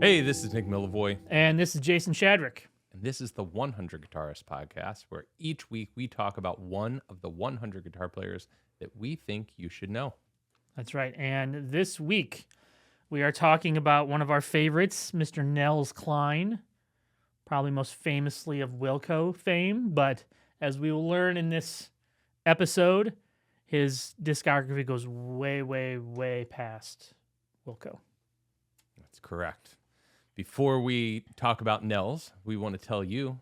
Hey, this is Nick Millivoy. And this is Jason Shadrick. And this is the 100 Guitarist podcast, where each week we talk about one of the 100 guitar players that we think you should know. That's right. And this week we are talking about one of our favorites, Mr. Nels Cline, probably most famously of Wilco fame. But as we will learn in this episode, his discography goes way, way, way past Wilco. That's correct. Before we talk about Nels, we want to tell you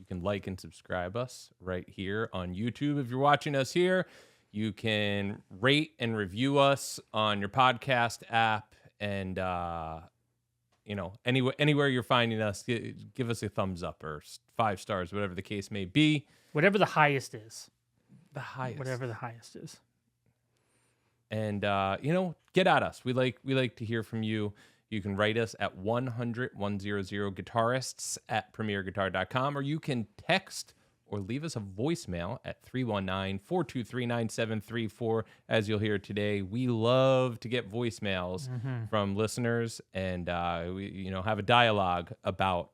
can like and subscribe us right here on YouTube. If you're watching us here, you can rate and review us on your podcast app, and anywhere you're finding us, give us a thumbs up or 5 stars, whatever the case may be. Whatever the highest is. Whatever the highest is. And get at us. We like to hear from you. You can write us at 100 Guitarists at premierguitar.com, or you can text or leave us a voicemail at 319-423-9734. As you'll hear today, we love to get voicemails from listeners and we have a dialogue about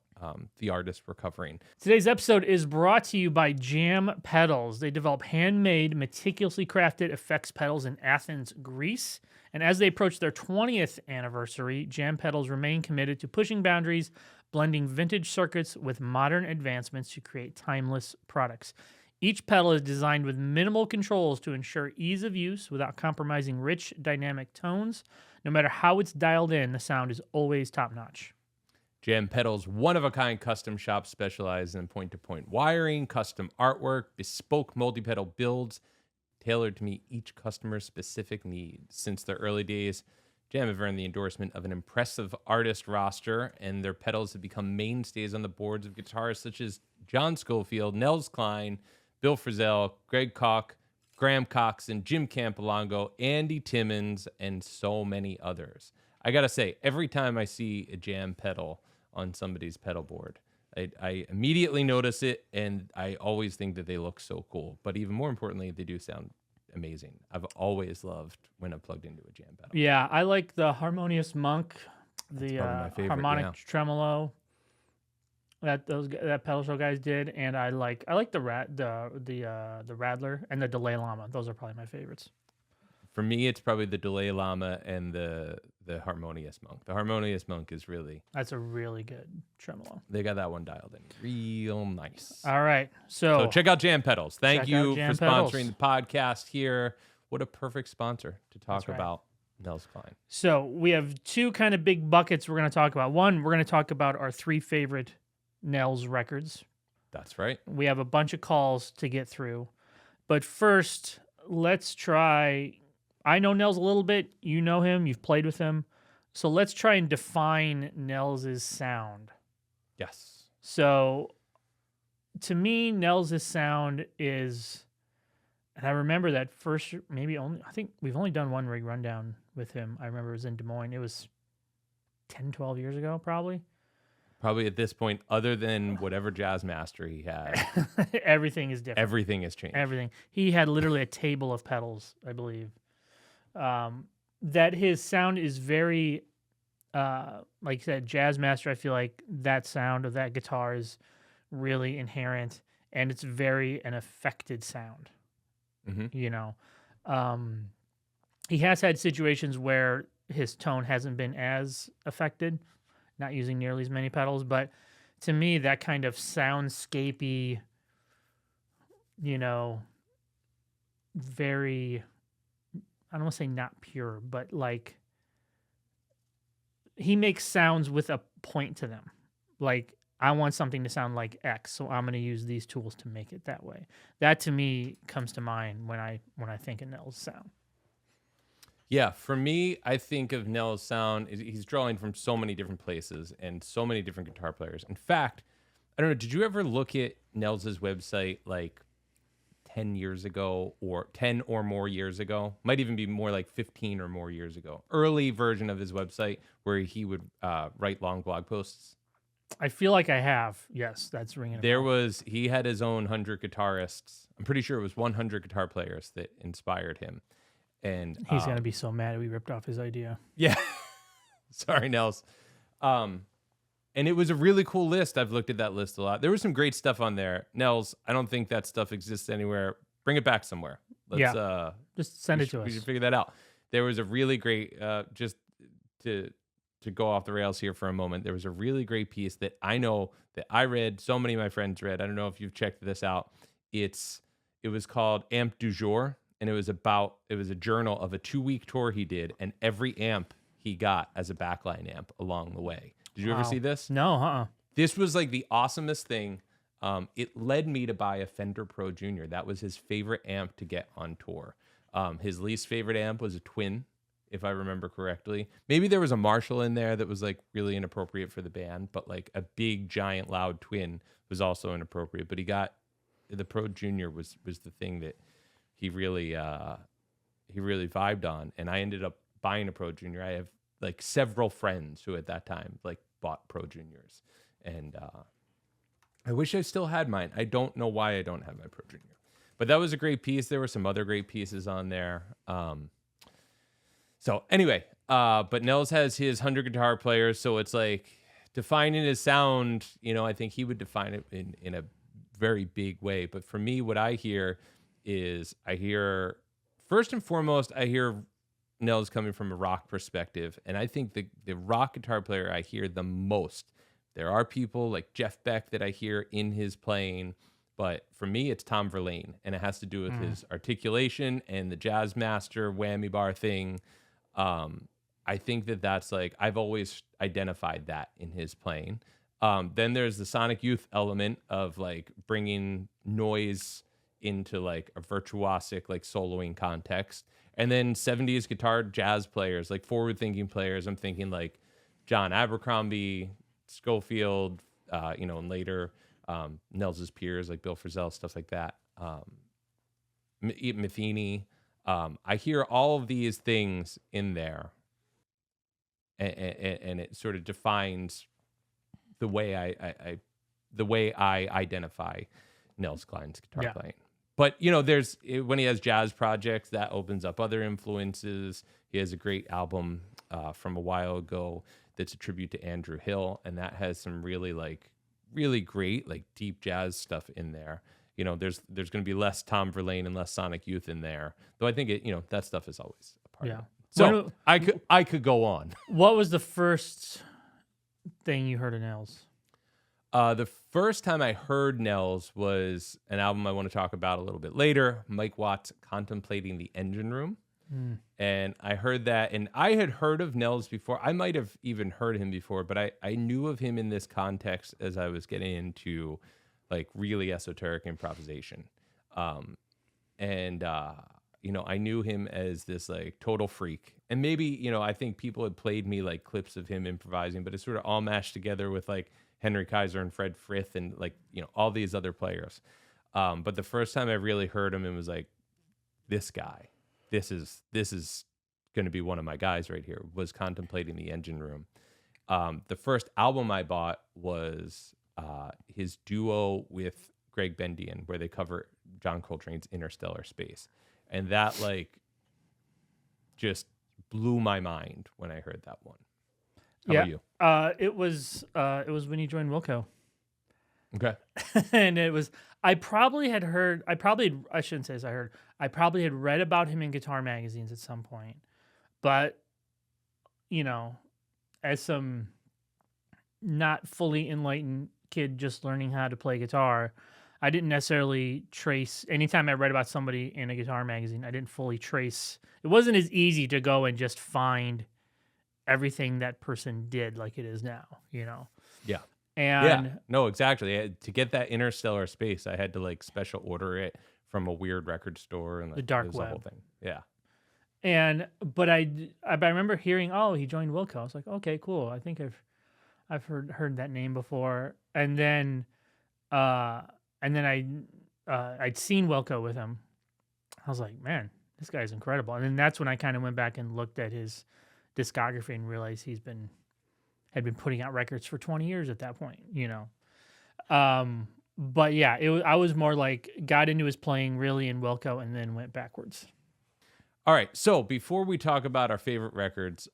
the artist we're covering. Today's episode is brought to you by Jam Pedals. They develop handmade, meticulously crafted effects pedals in Athens, Greece. And as they approach their 20th anniversary, Jam Pedals remain committed to pushing boundaries, blending vintage circuits with modern advancements to create timeless products. Each pedal is designed with minimal controls to ensure ease of use without compromising rich, dynamic tones. No matter how it's dialed in, the sound is always top-notch. Jam Pedals' one-of-a-kind custom shop specializes in point-to-point wiring, custom artwork, bespoke multi-pedal builds, tailored to meet each customer's specific needs. Since their early days, Jam have earned the endorsement of an impressive artist roster, and their pedals have become mainstays on the boards of guitarists such as John Scofield, Nels Cline, Bill Frisell, Greg Koch, Graham Coxon, Jim Campolongo, Andy Timmons, and so many others. I gotta say, every time I see a Jam pedal on somebody's pedal board, I immediately notice it, and I always think that they look so cool. But even more importantly, they do sound amazing. I've always loved when I'm plugged into a Jam pedal. Yeah, I like the Harmonious Monk, the harmonic tremolo that pedal show guys did, and I like the Rattler and the Delay Llama. Those are probably my favorites. For me, it's probably the Delay Llama and the Harmonious Monk. The Harmonious Monk is that's a really good tremolo. They got that one dialed in real nice. All right. So check out Jam Pedals. Thank you for Pedals. sponsoring the podcast here. What a perfect sponsor to talk about Nels Cline. So we have 2 kind of big buckets we're going to talk about. One, we're going to talk about our 3 favorite Nels records. That's right. We have a bunch of calls to get through. But first, let's try... I know Nels a little bit. You know him. You've played with him. So let's try and define Nels' sound. Yes. So to me, Nels' sound is, and I remember that first, I think we've only done one rig rundown with him. I remember it was in Des Moines. It was 10, 12 years ago, probably. Probably at this point, other than whatever Jazzmaster he had. Everything is different. Everything has changed. Everything. He had literally a table of pedals, I believe. That his sound is very, like you said, Jazzmaster. I feel like that sound of that guitar is really inherent, and it's very an affected sound. Mm-hmm. He has had situations where his tone hasn't been as affected, not using nearly as many pedals, but to me, that kind of soundscapey, very... I don't want to say not pure, but like he makes sounds with a point to them. Like, I want something to sound like X, so I'm going to use these tools to make it that way. That to me comes to mind when I think of Nels' sound. Yeah, for me, I think of Nels' sound. He's drawing from so many different places and so many different guitar players. In fact, I don't know, did you ever look at Nels' website like 10 years ago or 10 or more years ago? Might even be more like 15 or more years ago. Early version of his website where he would write long blog posts. I feel like I have. Yes, that's ringing a bell. He had his own 100 guitarists. I'm pretty sure it was 100 guitar players that inspired him. And he's going to be so mad we ripped off his idea. Yeah. Sorry, Nels. And it was a really cool list. I've looked at that list a lot. There was some great stuff on there. Nels, I don't think that stuff exists anywhere. Bring it back somewhere. Let's just send it to us. We should figure that out. There was a really great just to go off the rails here for a moment. There was a really great piece that I know that I read, so many of my friends read. I don't know if you've checked this out. It was called Amp du Jour, and it was a journal of a 2-week tour he did, and every amp he got as a backline amp along the way. Did you ever see this? No, This was like the awesomest thing. It led me to buy a Fender Pro Junior. That was his favorite amp to get on tour. His least favorite amp was a Twin, if I remember correctly. Maybe there was a Marshall in there that was like really inappropriate for the band, but like a big, giant, loud Twin was also inappropriate. But he got the Pro Junior was the thing that he really vibed on, and I ended up buying a Pro Junior. I have like several friends who at that time like bought Pro Juniors, and I wish I still had mine. I don't know why I don't have my Pro Junior, but that was a great piece. There were some other great pieces on there. So anyway, but Nels has his 100 guitar players, so it's like defining his sound. I think he would define it in a very big way. But for me, what I hear is first and foremost, I hear Nels coming from a rock perspective, and I think the rock guitar player I hear the most. There are people like Jeff Beck that I hear in his playing, but for me, it's Tom Verlaine, and it has to do with his articulation and the Jazzmaster whammy bar thing. I think that's like, I've always identified that in his playing. Then there's the Sonic Youth element of like bringing noise into like a virtuosic, like soloing context. And then 70s guitar jazz players, like forward-thinking players. I'm thinking like John Abercrombie, Schofield, and later Nels's peers like Bill Frisell, stuff like that. Metheny. I hear all of these things in there, and it sort of defines the way I identify Nels Cline's guitar playing. But, when he has jazz projects, that opens up other influences. He has a great album from a while ago that's a tribute to Andrew Hill, and that has some really great, like deep jazz stuff in there. There's going to be less Tom Verlaine and less Sonic Youth in there, though I think that stuff is always a part of it. So I could go on. What was the first thing you heard of Nels? The first time I heard Nels was an album I want to talk about a little bit later, Mike Watt's Contemplating the Engine Room. And I heard that, and I had heard of Nels before. I might have even heard him before, but I knew of him in this context as I was getting into like really esoteric improvisation. I knew him as this like total freak. And maybe, I think people had played me like clips of him improvising, but it's sort of all mashed together with like Henry Kaiser and Fred Frith and like, all these other players. But the first time I really heard him, it was like, this guy, this is going to be one of my guys right here, was Contemplating the Engine Room. The first album I bought was his duo with Greg Bendian, where they cover John Coltrane's Interstellar Space. And that like just blew my mind when I heard that one. How about you? It was when he joined Wilco. Okay. And it was, I probably had read about him in guitar magazines at some point, but as some not fully enlightened kid just learning how to play guitar, I didn't necessarily trace, anytime I read about somebody in a guitar magazine, I didn't fully trace. It wasn't as easy to go and just find everything that person did like it is now, Yeah. And no, exactly. To get that Interstellar Space, I had to like special order it from a weird record store and like, the dark it was web. the whole thing. Yeah. But I remember hearing, he joined Wilco. I was like, okay, cool. I think I've heard that name before. And then I'd seen Wilco with him. I was like, man, this guy's incredible. And then that's when I kind of went back and looked at his discography and realized had been putting out records for 20 years at that point, But yeah, I was more like got into his playing really in Wilco and then went backwards. All right. So before we talk about our favorite records,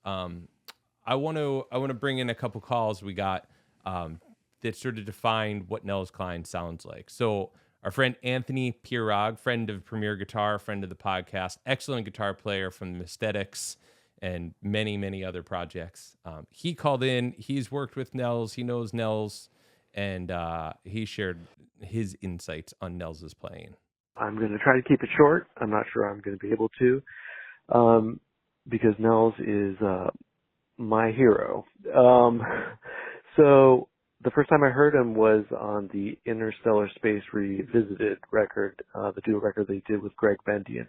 I want to bring in a couple calls we got that sort of define what Nels Cline sounds like. So our friend Anthony Pirog, friend of Premier Guitar, friend of the podcast, excellent guitar player from the Aesthetics and many, many other projects. He called in. He's worked with Nels. He knows Nels, and he shared his insights on Nels's playing. I'm going to try to keep it short. I'm not sure I'm going to be able to, because Nels is my hero. So the first time I heard him was on the Interstellar Space Revisited record, the duo record they did with Greg Bendian.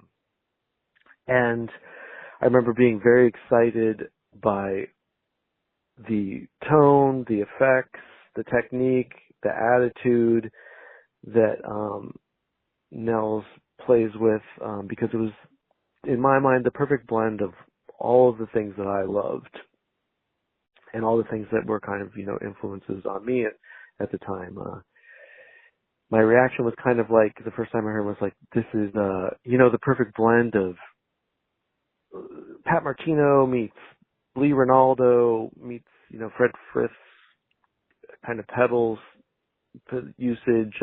And I remember being very excited by the tone, the effects, the technique, the attitude that Nels plays with, because it was, in my mind, the perfect blend of all of the things that I loved and all the things that were kind of, influences on me at the time. My reaction was kind of like, the first time I heard it was like, this is, the perfect blend of Pat Martino meets Lee Ronaldo meets, Fred Frith's kind of pedals usage.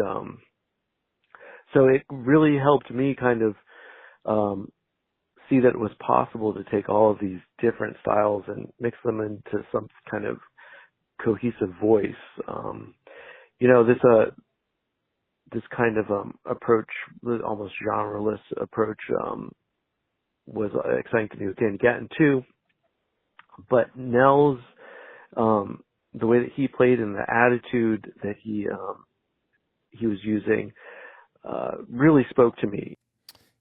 So it really helped me kind of see that it was possible to take all of these different styles and mix them into some kind of cohesive voice. This kind of approach, almost genreless approach, was exciting to me with Danny Gatton too. But Nels, the way that he played and the attitude that he was using, really spoke to me.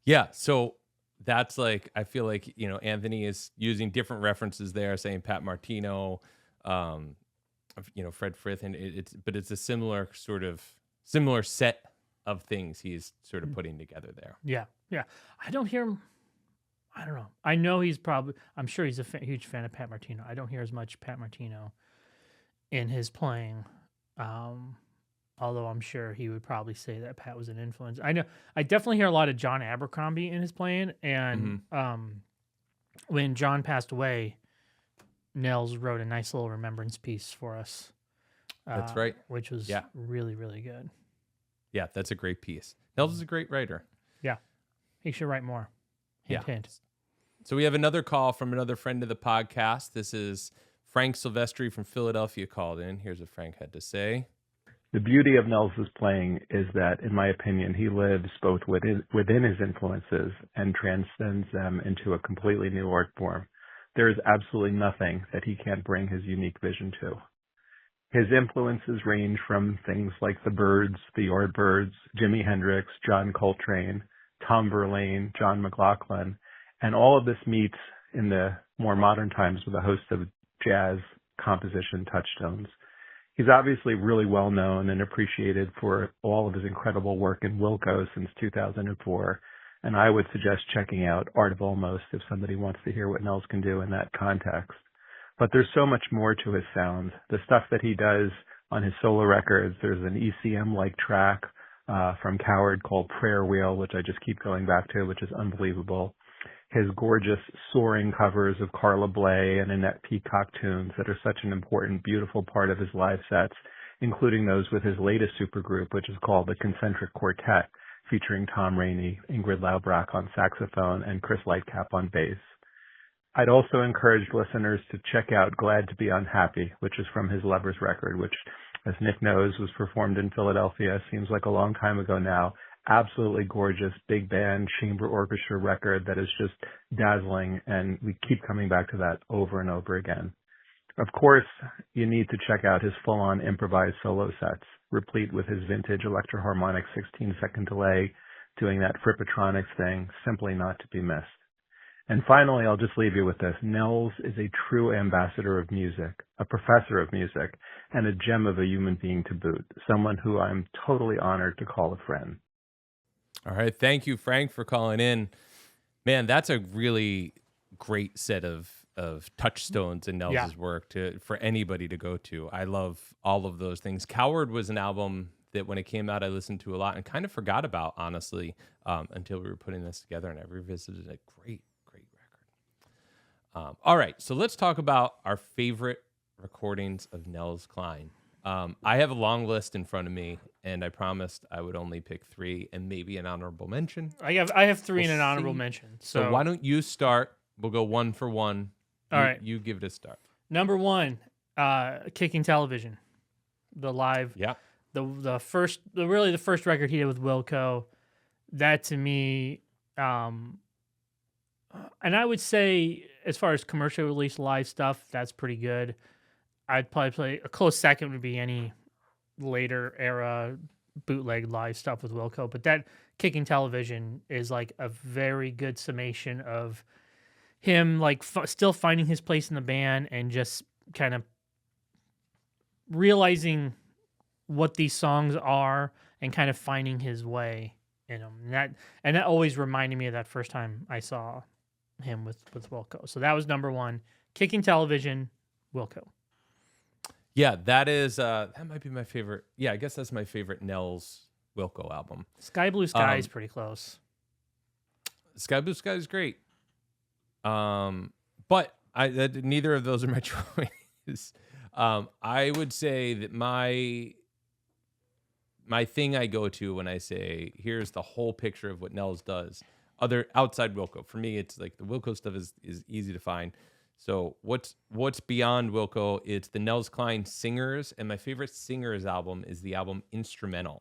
Yeah, so that's like, I feel like, Anthony is using different references there, saying Pat Martino, Fred Frith, and it's a similar set of things he's sort of putting together there. Yeah. I don't hear him. I don't know. I know I'm sure he's a huge fan of Pat Martino. I don't hear as much Pat Martino in his playing. Although I'm sure he would probably say that Pat was an influence. I definitely hear a lot of John Abercrombie in his playing. And when John passed away, Nels wrote a nice little remembrance piece for us. That's right. Which was really, really good. Yeah, that's a great piece. Nels is a great writer. Yeah. He should write more. Hint. So we have another call from another friend of the podcast. This is Frank Silvestri from Philadelphia called in. Here's what Frank had to say. The beauty of Nels's playing is that, in my opinion, he lives both within his influences and transcends them into a completely new art form. There is absolutely nothing that he can't bring his unique vision to. His influences range from things like the Byrds, the Yardbirds, Jimi Hendrix, John Coltrane, Tom Verlaine, John McLaughlin, and all of this meets in the more modern times with a host of jazz composition touchstones. He's obviously really well known and appreciated for all of his incredible work in Wilco since 2004, and I would suggest checking out Art of Almost if somebody wants to hear what Nels can do in that context. But there's so much more to his sound. The stuff that he does on his solo records, there's an ECM-like track from Coward called Prayer Wheel, which I just keep going back to, which is unbelievable. His gorgeous soaring covers of Carla Bley and Annette Peacock tunes that are such an important, beautiful part of his live sets, including those with his latest supergroup, which is called the Concentric Quartet, featuring Tom Rainey, Ingrid Laubrach on saxophone, and Chris Lightcap on bass. I'd also encourage listeners to check out Glad to Be Unhappy, which is from his Lovers record, which, as Nick knows, was performed in Philadelphia. Seems like a long time ago now. Absolutely gorgeous big band chamber orchestra record that is just dazzling, and we keep coming back to that over and over again. Of course, you need to check out his full-on improvised solo sets, replete with his vintage Electro-Harmonic 16-second delay, doing that Frippatronics thing, simply not to be missed. And finally, I'll just leave you with this. Nels is a true ambassador of music, a professor of music, and a gem of a human being to boot, someone who I'm totally honored to call a friend. All right. Thank you, Frank, for calling in. Man, that's a really great set of touchstones in Nels's work for anybody to go to. I love all of those things. Coward was an album that when it came out, I listened to a lot and kind of forgot about, honestly, until we were putting this together, and I revisited it. Great record. All right, so let's talk about our favorite recordings of Nels Cline. I have a long list in front of me, and I promised I would only pick 3 and maybe an honorable mention. I have 3 We'll and an honorable see. mention. So why don't you start? We'll go 1 for 1. All right. You give it a start. Number 1, Kicking Television, the live. Yeah. The first record he did with Wilco. That to me, and I would say as far as commercial release live stuff, that's pretty good. I'd probably play a close second would be any later era bootleg live stuff with Wilco, but that Kicking Television is like a very good summation of him like still finding his place in the band and just kind of realizing what these songs are and kind of finding his way in them. And that always reminded me of that first time I saw him with Wilco. So that was number 1, Kicking Television, Wilco. Yeah, that is that might be my favorite. Yeah, I guess that's my favorite Nels Wilco album. Sky Blue Sky is pretty close. Sky Blue Sky is great. But neither of those are my choice. I would say that my thing I go to when I say here's the whole picture of what Nels does, other outside Wilco. For me, it's like the Wilco stuff is easy to find. So what's beyond Wilco? It's the Nels Cline singers, and my favorite singers album is the album Instrumentals.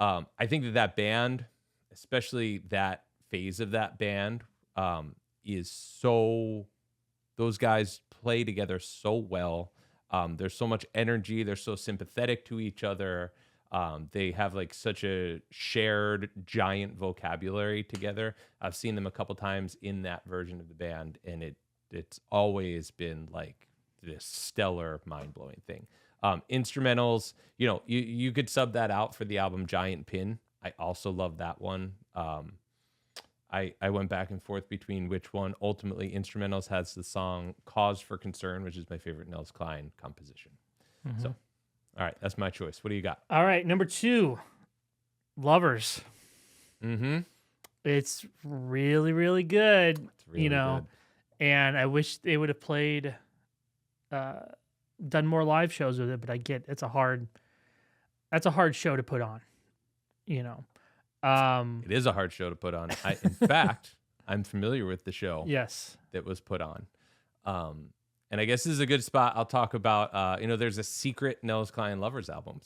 I think that band, especially that phase of that band, is so. Those guys play together so well. There's so much energy. They're so sympathetic to each other. They have like such a shared giant vocabulary together. I've seen them a couple times in that version of the band, and it's always been like this stellar, mind-blowing thing. Instrumentals, you could sub that out for the album Giant Pin. I also love that one. I went back and forth between which one. Ultimately, Instrumentals has the song Cause for Concern, which is my favorite Nels Cline composition. Mm-hmm. So, all right, that's my choice. What do you got? All right, number 2, Lovers. Mm-hmm. It's really, really good. It's really good. And I wish they would have played, done more live shows with it. But I get that's a hard show to put on. It is a hard show to put on. In fact, I'm familiar with the show. Yes, that was put on. And I guess this is a good spot. I'll talk about, there's a secret Nels Cline Lovers album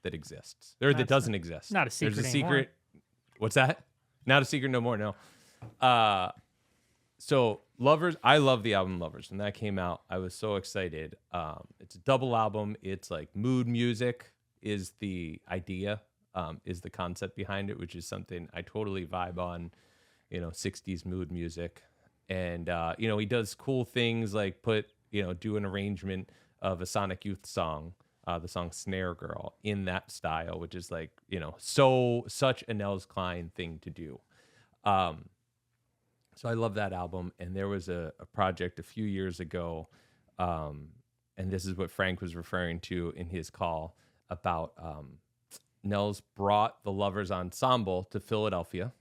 that exists. That doesn't exist. Not a secret There's a anymore. secret. What's that? Not a secret no more, no. So Lovers, I love the album Lovers. When that came out, I was so excited. It's a double album. It's like mood music is the idea, is the concept behind it, which is something I totally vibe on, 60s mood music. And, he does cool things like do an arrangement of a Sonic Youth song, the song Snare Girl, in that style, which is like, such a Nels Cline thing to do. So I love that album. And there was a project a few years ago, and this is what Frank was referring to in his call about Nels brought the Lovers Ensemble to Philadelphia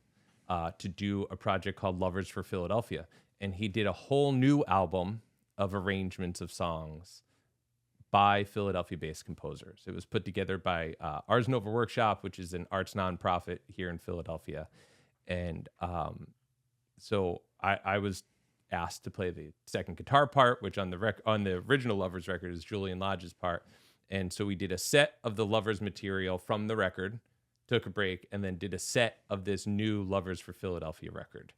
to do a project called Lovers for Philadelphia. And he did a whole new album of arrangements of songs by Philadelphia-based composers. It was put together by Ars Nova Workshop, which is an arts nonprofit here in Philadelphia. And so I was asked to play the second guitar part, which on the original Lovers record is Julian Lodge's part. And so we did a set of the Lovers material from the record, took a break, and then did a set of this new Lovers for Philadelphia record.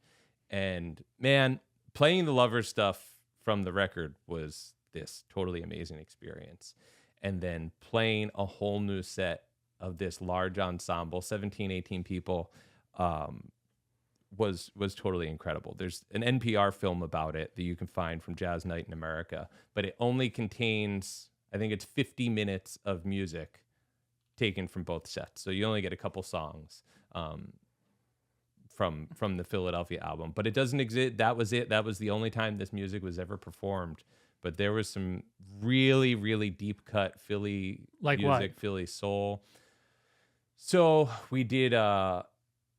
And man, playing the Lovers stuff from the record was this totally amazing experience. And then playing a whole new set of this large ensemble, 17, 18 people, was totally incredible. There's an NPR film about it that you can find from Jazz Night in America, but it only contains, I think it's 50 minutes of music taken from both sets. So you only get a couple songs from the Philadelphia album, but it doesn't exist. That was it. That was the only time this music was ever performed. But there was some really, really deep cut Philly music, Philly soul. So we did, the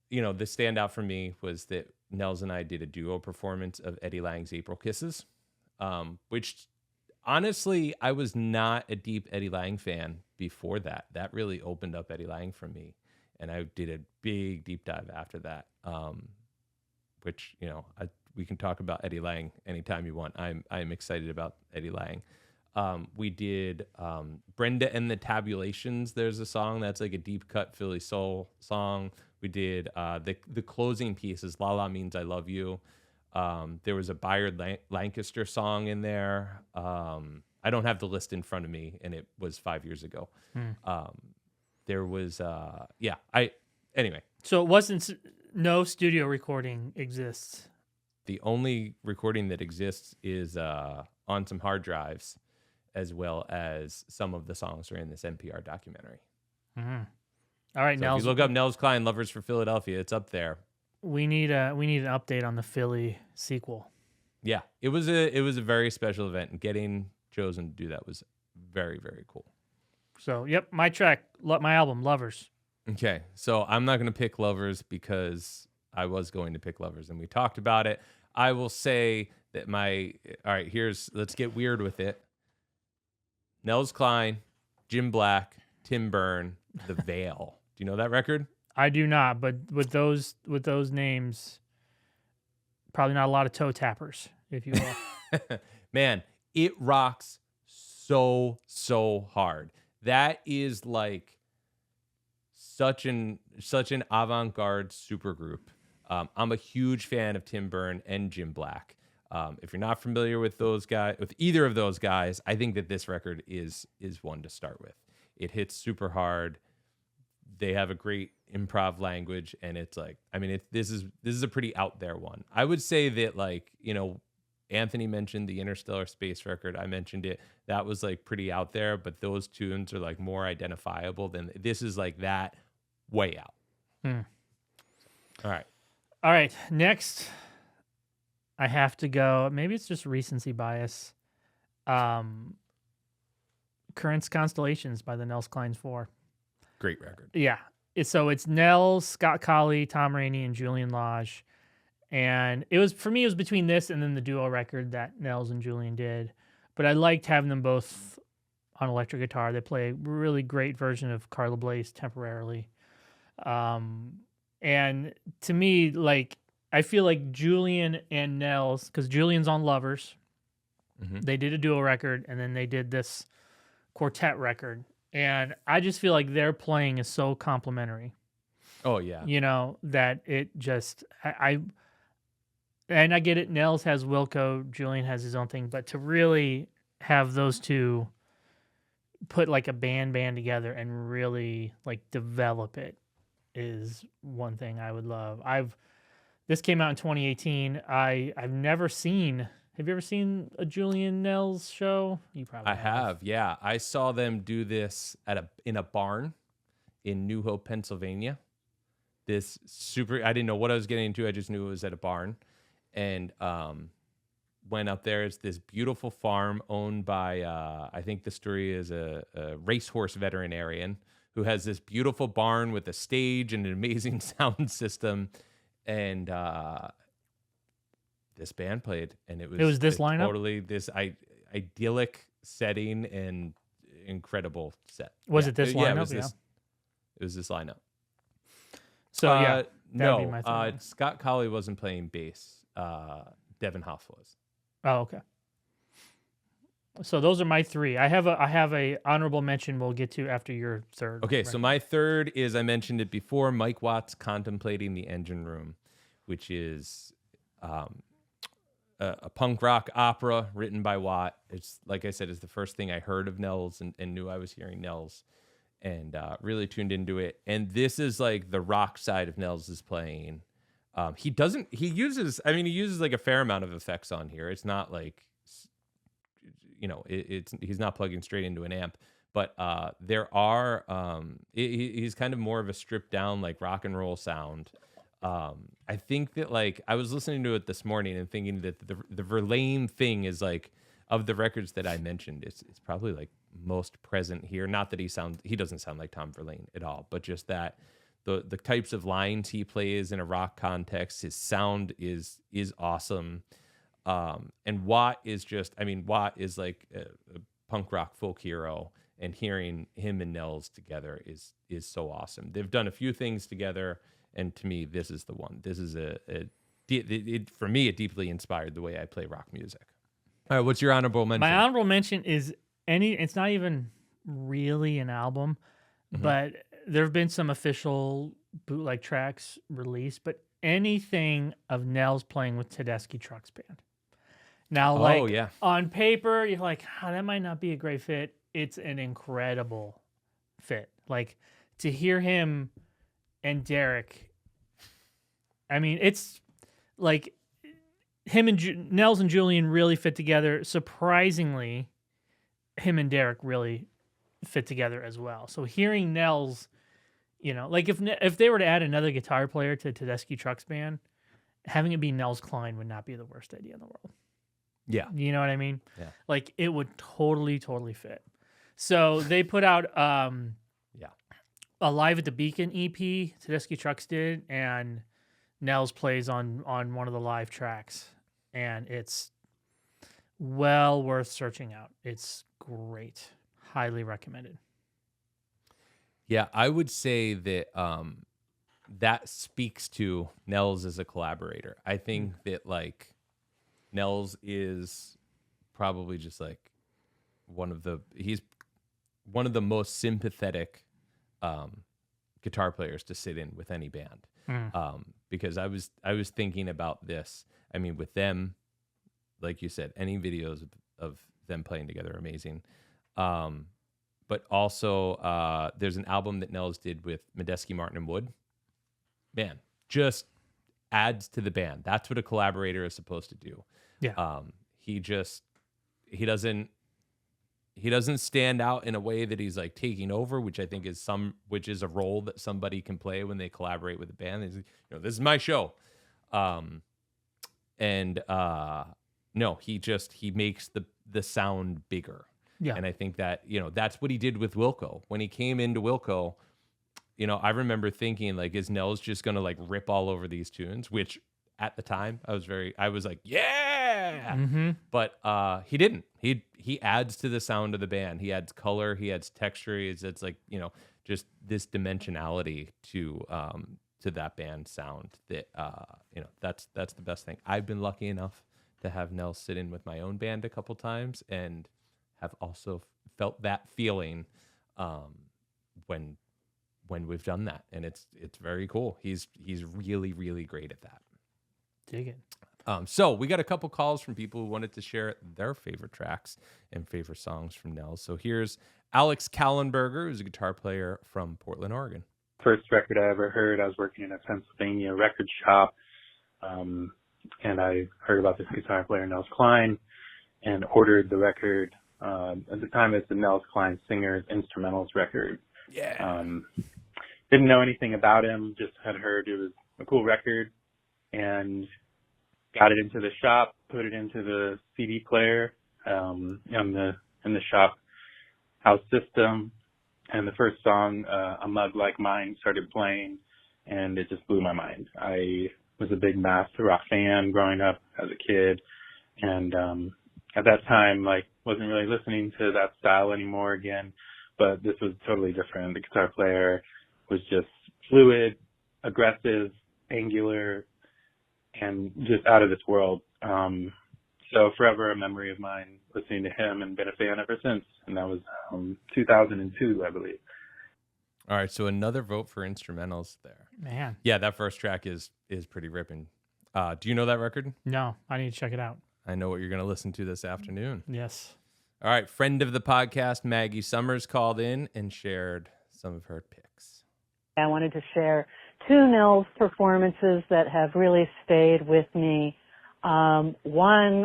standout for me was that Nels and I did a duo performance of Eddie Lang's April Kisses, which honestly, I was not a deep Eddie Lang fan before that. That really opened up Eddie Lang for me. And I did a big deep dive after that, which, we can talk about Eddie Lang anytime you want. I'm excited about Eddie Lang. We did Brenda and the Tabulations. There's a song that's like a deep cut Philly soul song. We did the closing pieces, La La Means I Love You. There was a Bayard Lancaster song in there. I don't have the list in front of me, and it was 5 years ago. There was, anyway. So it wasn't, no studio recording exists. The only recording that exists is on some hard drives, as well as some of the songs are in this NPR documentary. Mm-hmm. All right, so Nels. if you look up Nels Cline, Lovers for Philadelphia, it's up there. We need an update on the Philly sequel. Yeah, it was a very special event, and getting chosen to do that was very, very cool. So, yep, my album, Lovers. Okay, so I'm not going to pick Lovers because I was going to pick Lovers, and we talked about it. I will say that let's get weird with it. Nels Cline, Jim Black, Tim Byrne, The Veil. Do you know that record? I do not, but with those names, probably not a lot of toe tappers, if you will. Man, it rocks so hard. That is like such an avant-garde supergroup. I'm a huge fan of Tim Byrne and Jim Black. If you're not familiar with either of those guys, I think that this record is one to start with. It hits super hard. They have a great improv language, and it's like, this is a pretty out there one. I would say that, Anthony mentioned the Interstellar Space record. I mentioned it. That was like pretty out there, but those tunes are like more identifiable than this is like that way out. All right. Next, I have to go. Maybe it's just recency bias. Currents Constellations by the Nels Cline 4. Great record. Yeah. So it's Nels, Scott Colley, Tom Rainey, and Julian Lage. And it was between this and then the duo record that Nels and Julian did. But I liked having them both on electric guitar. They play a really great version of Carla Bley's Temporarily. And to me, I feel like Julian and Nels, because Julian's on Lovers, they did a duo record, and then they did this quartet record. And I just feel like their playing is so complimentary. Oh, yeah. That it just, and I get it, Nels has Wilco, Julian has his own thing, but to really have those two put like a band together and really develop it is one thing I would love. This came out in 2018. I've never seen. Have you ever seen a Julian Nels show? You probably have. Yeah. I saw them do this in a barn in New Hope, Pennsylvania. I didn't know what I was getting into. I just knew it was at a barn. And went up there. It's this beautiful farm owned by, I think the story is a racehorse veterinarian who has this beautiful barn with a stage and an amazing sound system. And this band played, and it was this lineup? Totally this idyllic setting and incredible set. Was it this lineup? Yeah, it was this lineup. So no, be my Scott Colley wasn't playing bass. Devin Hoff was. Oh, okay. So those are my three. I have a honorable mention we'll get to after your third. Okay, so my third is, I mentioned it before, Mike Watt's Contemplating the Engine Room, which is a punk rock opera written by Watt. It's, like I said, is the first thing I heard of Nels and knew I was hearing Nels, and really tuned into it. And this is like the rock side of Nels' playing. He uses like a fair amount of effects on here. It's not like, he's not plugging straight into an amp, but there are, he's kind of more of a stripped down, like rock and roll sound. I think that I was listening to it this morning and thinking that the Verlaine thing is of the records that I mentioned, it's probably most present here. Not that he doesn't sound like Tom Verlaine at all, but just that the types of lines he plays in a rock context. His sound is awesome. And Watt is Watt is like a punk rock folk hero, and hearing him and Nels together is so awesome. They've done a few things together, and to me, this is the one. This is for me, it deeply inspired the way I play rock music. All right, what's your honorable mention? My honorable mention is it's not even really an album, but there have been some official bootleg tracks released, but anything of Nels playing with Tedeschi Trucks Band. Now, on paper, you're like, that might not be a great fit. It's an incredible fit. Like, to hear him and Derek, I mean, it's like him and Nels and Julian really fit together. Surprisingly, him and Derek really fit together as well. So hearing Nels, like if they were to add another guitar player to Tedeschi Trucks Band, having it be Nels Cline would not be the worst idea in the world. Yeah. You know what I mean? Yeah. Like, it would totally fit. So they put out a Live at the Beacon EP Tedeschi Trucks did, and Nels plays on one of the live tracks, and it's well worth searching out. It's great. Highly recommended. Yeah, I would say that that speaks to Nels as a collaborator. I think that like Nels is probably just like he's one of the most sympathetic guitar players to sit in with any band. Because I was thinking about this. I mean, with them, like you said, any videos of them playing together are amazing. But also, there's an album that Nels did with Medeski, Martin, and Wood. Man, just adds to the band. That's what a collaborator is supposed to do. Yeah. He doesn't stand out in a way that he's like taking over, which I think is a role that somebody can play when they collaborate with a band. He's, this is my show. No, he makes the sound bigger. Yeah. And I think that, that's what he did with Wilco. When he came into Wilco, I remember thinking like, is Nels just going to like rip all over these tunes? Which at the time I was like, yeah. But he didn't. He adds to the sound of the band. He adds color. He adds texture. It's like, just this dimensionality to that band sound that, that's the best thing. I've been lucky enough to have Nels sit in with my own band a couple times, and have also felt that feeling when we've done that, and it's very cool. He's really, really great at that. Dig it. So we got a couple calls from people who wanted to share their favorite tracks and favorite songs from Nels. So here's Alex Kallenberger, who's a guitar player from Portland, Oregon. First record I ever heard, I was working in a Pennsylvania record shop, and I heard about this guitar player, Nels Cline, and ordered the record. At the time, it's the Nels Cline Singers Instrumentals record. Yeah. Didn't know anything about him, just had heard it was a cool record, and got it into the shop, put it into the CD player in the shop house system, and the first song, A Mug Like Mine, started playing, and it just blew my mind. I was a big master rock fan growing up as a kid, and at that time, like, wasn't really listening to that style anymore again, but this was totally different. The guitar player was just fluid, aggressive, angular, and just out of this world. So forever a memory of mine, listening to him, and been a fan ever since. And that was 2002, I believe. All right, so another vote for instrumentals there. Man. Yeah, that first track is pretty ripping. Do you know that record? No, I need to check it out. I know what you're going to listen to this afternoon. Yes. All right, friend of the podcast, Maggie Summers, called in and shared some of her picks. I wanted to share two Nels performances that have really stayed with me. One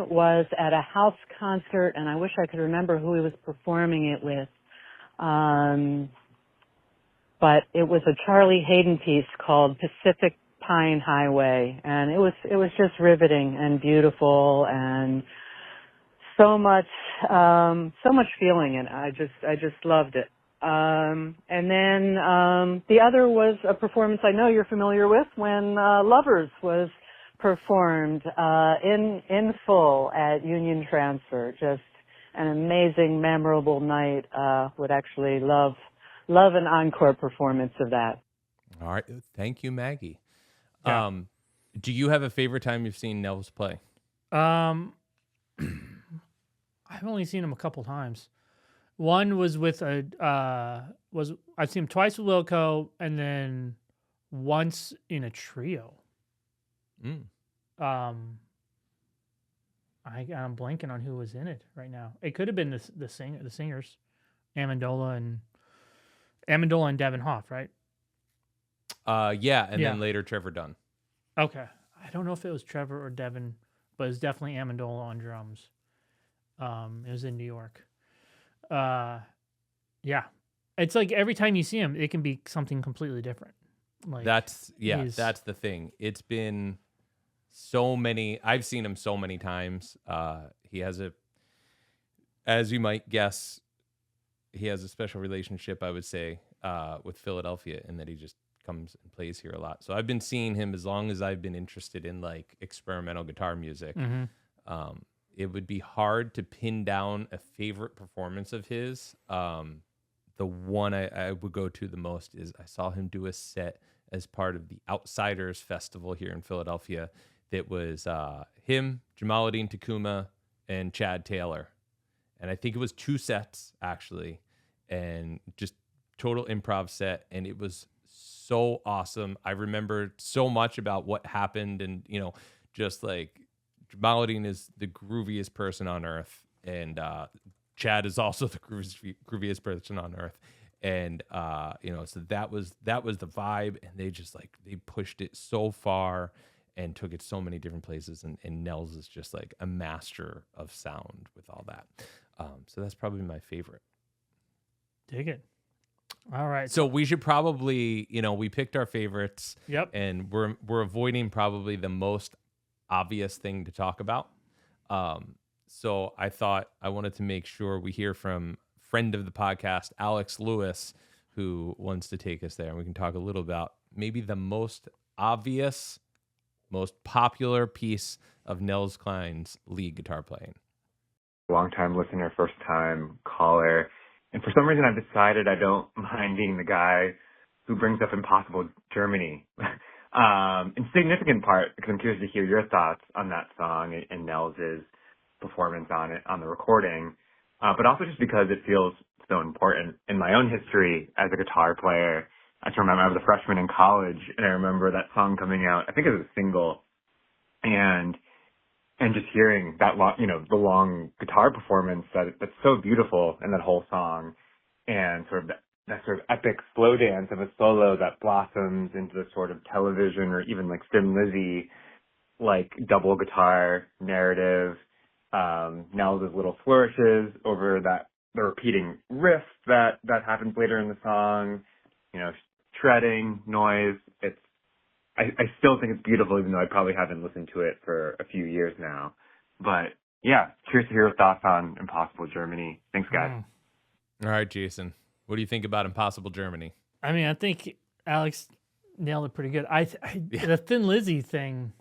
was at a house concert, and I wish I could remember who he was performing it with. But it was a Charlie Hayden piece called Pacific Pine Highway, and it was just riveting and beautiful, and so much feeling, and I just loved it. And then the other was a performance I know you're familiar with when Lovers was performed in full at Union Transfer. Just an amazing, memorable night. Would actually love an encore performance of that. All right. Thank you, Maggie. Yeah. Do you have a favorite time you've seen Nels play? I've only seen him a couple times. One was with I've seen him twice with Wilco, and then once in a trio. I'm blanking on who was in it right now. It could have been the singers, Amendola and Devin Hoff, right? Yeah, and then later Trevor Dunn. Okay, I don't know if it was Trevor or Devin, but it's definitely Amendola on drums. It was in New York. Yeah, it's like every time you see him, it can be something completely different. Like That's the thing. It's been so many. I've seen him so many times. He has as you might guess, he has a special relationship, I would say, with Philadelphia, in that he just comes and plays here a lot. So I've been seeing him as long as I've been interested in like experimental guitar music. It would be hard to pin down a favorite performance of his. The one I would go to the most is I saw him do a set as part of the Outsiders Festival here in Philadelphia. That was him, Jamaluddin Takuma, and Chad Taylor. And I think it was 2 sets, actually, and just total improv set. And it was so awesome. I remember so much about what happened, and, just like Jamaluddin is the grooviest person on earth, and Chad is also the grooviest person on earth. And, so that was the vibe, and they pushed it so far and took it so many different places. And Nels is just like a master of sound with all that. So that's probably my favorite. Dig it. All right. So we should probably, we picked our favorites. Yep. And we're avoiding probably the most obvious thing to talk about. So I thought I wanted to make sure we hear from friend of the podcast, Alex Lewis, who wants to take us there. And we can talk a little about maybe the most obvious, most popular piece of Nels Cline's lead guitar playing. Long-time listener, first-time caller. And for some reason, I've decided I don't mind being the guy who brings up Impossible Germany. In significant part, because I'm curious to hear your thoughts on that song and Nels's performance on it, on the recording. But also just because it feels so important in my own history as a guitar player. I just remember I was a freshman in college, and I remember that song coming out, I think it was a single, and just hearing that the long guitar performance that's so beautiful in that whole song, and sort of that sort of epic slow dance of a solo that blossoms into the sort of television or even like Thin Lizzy, like double guitar narrative. Nels' little flourishes over the repeating riff that happens later in the song, shredding, noise. I still think it's beautiful, even though I probably haven't listened to it for a few years now. But yeah, curious to hear your thoughts on Impossible Germany. Thanks, guys. All right, Jason, what do you think about Impossible Germany? I mean, I think Alex nailed it pretty good. The Thin Lizzy thing,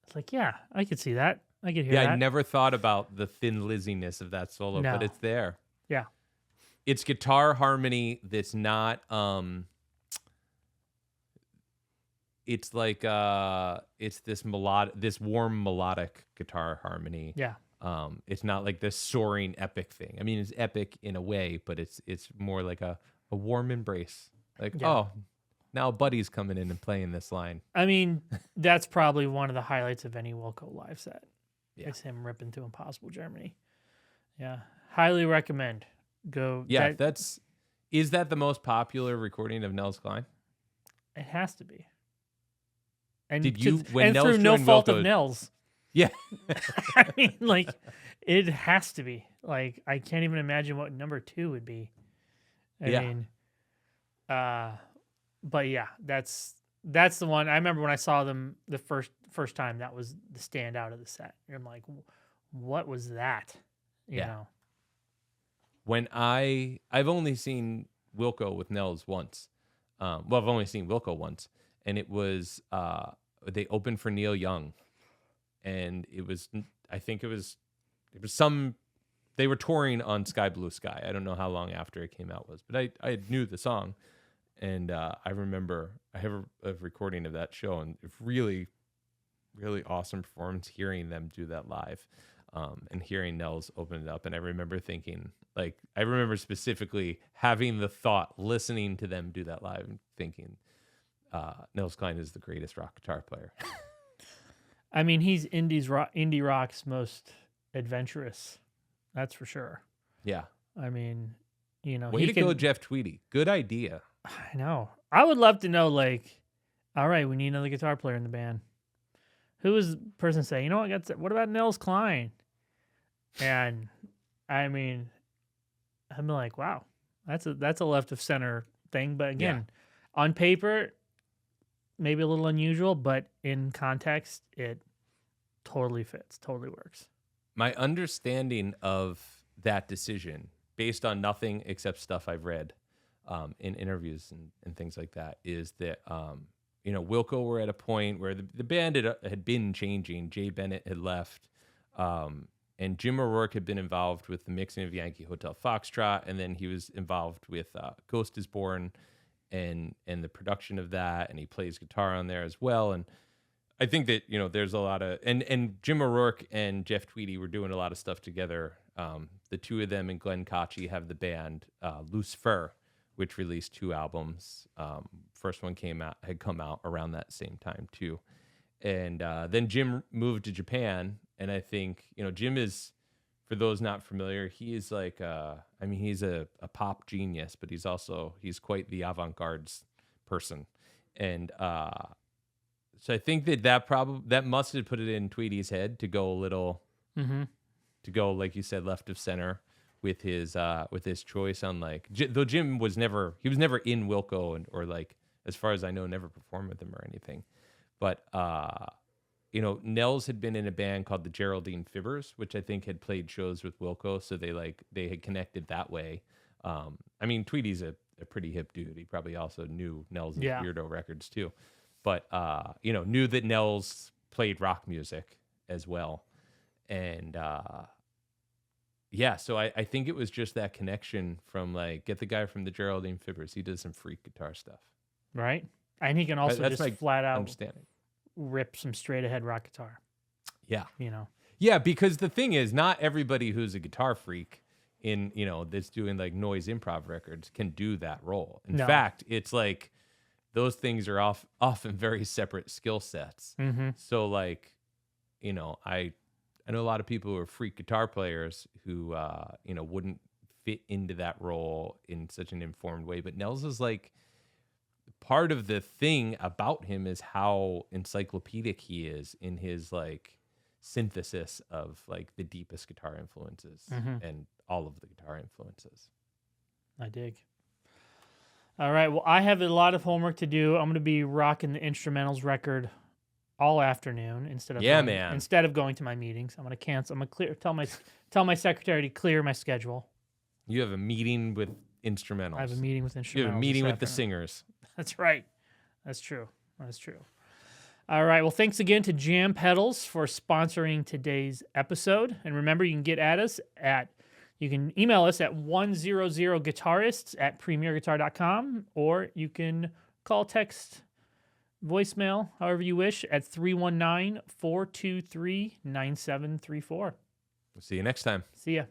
it's like, yeah, I could see that. I could hear that. Yeah, I never thought about the Thin Lizziness of that solo, but it's there. Yeah. It's guitar harmony that's not it's like it's this warm melodic guitar harmony. Yeah. It's not like this soaring epic thing. I mean, it's epic in a way, but it's more like a warm embrace. Like, oh, now Buddy's coming in and playing this line. I mean, that's probably one of the highlights of any Wilco live set. Yeah. It's him ripping through Impossible Germany. Yeah. Highly recommend. Go. Yeah, is that the most popular recording of Nels Cline? It has to be. And when Nels through no joined fault Wilco, of Nels. Yeah. I mean, like, it has to be. Like, I can't even imagine what number 2 would be. I mean, but yeah, that's the one. I remember when I saw them the first time, that was the standout of the set. I'm like, what was that? You know? When I've only seen Wilco with Nels once. Well, I've only seen Wilco once, and it was they opened for Neil Young, and it was some. They were touring on Sky Blue Sky. I don't know how long after it came out was, but I knew the song, and I remember I have a recording of that show, and it's really, really awesome performance. Hearing them do that live, and hearing Nels open it up, and I remember thinking, like, I remember specifically having the thought, listening to them do that live, and thinking, Nels Cline is the greatest rock guitar player. I mean, he's indie rock's most adventurous. That's for sure. Yeah. I mean, you know, Way to go, Jeff Tweedy. Good idea. I know. I would love to know, like, all right, we need another guitar player in the band. Who was the person say, you know what about Nels Cline? And I mean, I'm like, wow, that's a left of center thing. But again, on paper, maybe a little unusual, but in context, it totally fits, totally works. My understanding of that decision, based on nothing except stuff I've read in interviews and things like that, is that, Wilco were at a point where the band had been changing. Jay Bennett had left, and Jim O'Rourke had been involved with the mixing of Yankee Hotel Foxtrot, and then he was involved with Ghost is Born and the production of that, and he plays guitar on there as well. And I think that, there's a lot of, and Jim O'Rourke and Jeff Tweedy were doing a lot of stuff together. The two of them and Glenn Kochi have the band Loose Fur, which released 2 albums. First one had come out around that same time too. And then Jim moved to Japan. And I think, Jim is, for those not familiar, he is like, he's a pop genius, but he's quite the avant-garde person. And, so I think that must have put it in Tweedy's head to go a little, to go, like you said, left of center with his choice on, like, though Jim was never in Wilco or like, as far as I know, never performed with him or anything. But, Nels had been in a band called the Geraldine Fibbers, which I think had played shows with Wilco. So they had connected that way. Tweedy's a pretty hip dude. He probably also knew Nels' Weirdo records too. But, knew that Nels played rock music as well. And, so I think it was just that connection from, like, get the guy from the Geraldine Fibbers. He does some freak guitar stuff. Right. And he can also just flat out understanding. Rip some straight ahead rock guitar. Yeah. Yeah, because the thing is, not everybody who's a guitar freak that's doing, like, noise improv records can do that role. In fact, it's like, those things are often very separate skill sets. Mm-hmm. So, like, I know a lot of people who are freak guitar players who, wouldn't fit into that role in such an informed way. But Nels is, like, part of the thing about him is how encyclopedic he is in his, like, synthesis of, like, the deepest guitar influences and all of the guitar influences. I dig. All right. Well, I have a lot of homework to do. I'm going to be rocking the instrumentals record all afternoon instead of going to my meetings. I'm going to cancel. I'm going to tell my secretary to clear my schedule. You have a meeting with instrumentals. I have a meeting with instrumentals. You have a meeting with the singers. That's right. That's true. All right. Well, thanks again to Jam Pedals for sponsoring today's episode. And remember, you can get at us you can email us at 100guitarists@premierguitar.com, or you can call, text, voicemail, however you wish, at 319-423-9734. We'll see you next time. See ya.